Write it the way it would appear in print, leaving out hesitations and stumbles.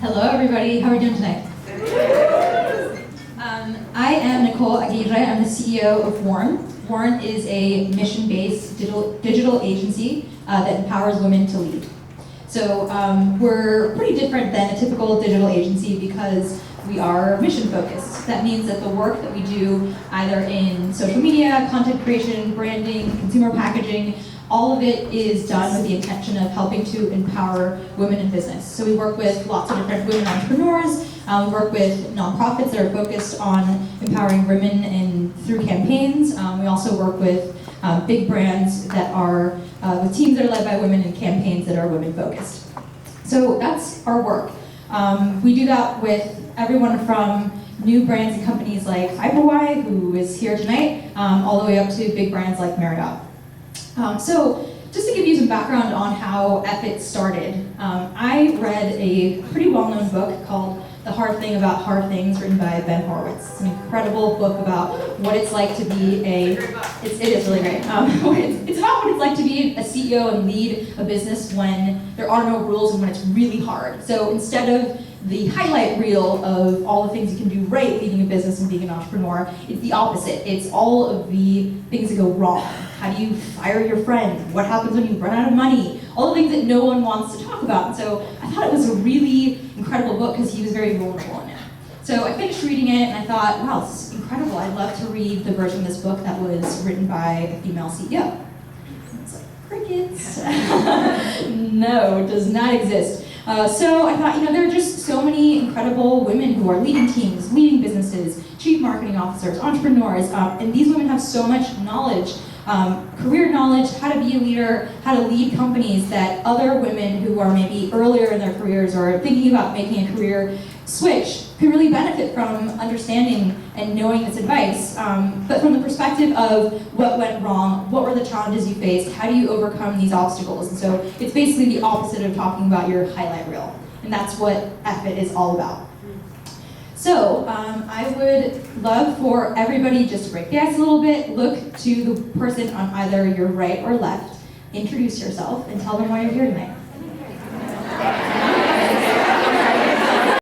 Hello, everybody. How are we doing tonight? I am Nicole Aguirre. I'm the CEO of Warren. Warren is a mission-based digital agency that empowers women to lead. So we're pretty different than a typical digital agency because we are mission-focused. That means that the work that we do, either in social media, content creation, branding, consumer packaging, all of it is done with the intention of helping to empower women in business. So we work with lots of different women entrepreneurs. We work with nonprofits that are focused on empowering women through campaigns. We also work with big brands that are with teams that are led by women and campaigns that are women focused. So that's our work. We do that with everyone from new brands and companies like Hyperwide, who is here tonight, all the way up to big brands like Marriott. So just to give you some background on how Effit started, I read a pretty well-known book called The Hard Thing About Hard Things, written by Ben Horowitz. It's an incredible book about what it's like to be it is really great. It's about what it's like to be a CEO and lead a business when there are no rules and when it's really hard. So instead of the highlight reel of all the things you can do right leading a business and being an entrepreneur, it's the opposite. It's all of the things that go wrong. How do you fire your friend? What happens when you run out of money? All the things that no one wants to talk about. And so I thought it was a really incredible book because he was very vulnerable in it. So I finished reading it and I thought, wow, this is incredible. I'd love to read the version of this book that was written by a female CEO. And it's like, crickets. No, it does not exist. So I thought, there are just so many incredible women who are leading teams, leading businesses, chief marketing officers, entrepreneurs, and these women have so much knowledge, career knowledge, how to be a leader, how to lead companies that other women who are maybe earlier in their careers or thinking about making a career switch can really benefit from understanding and knowing this advice. But from the perspective of what went wrong, what were the challenges you faced, how do you overcome these obstacles? And so it's basically the opposite of talking about your highlight reel. And that's what Effit is all about. So I would love for everybody just to break the ice a little bit, look to the person on either your right or left, introduce yourself, and tell them why you're here tonight.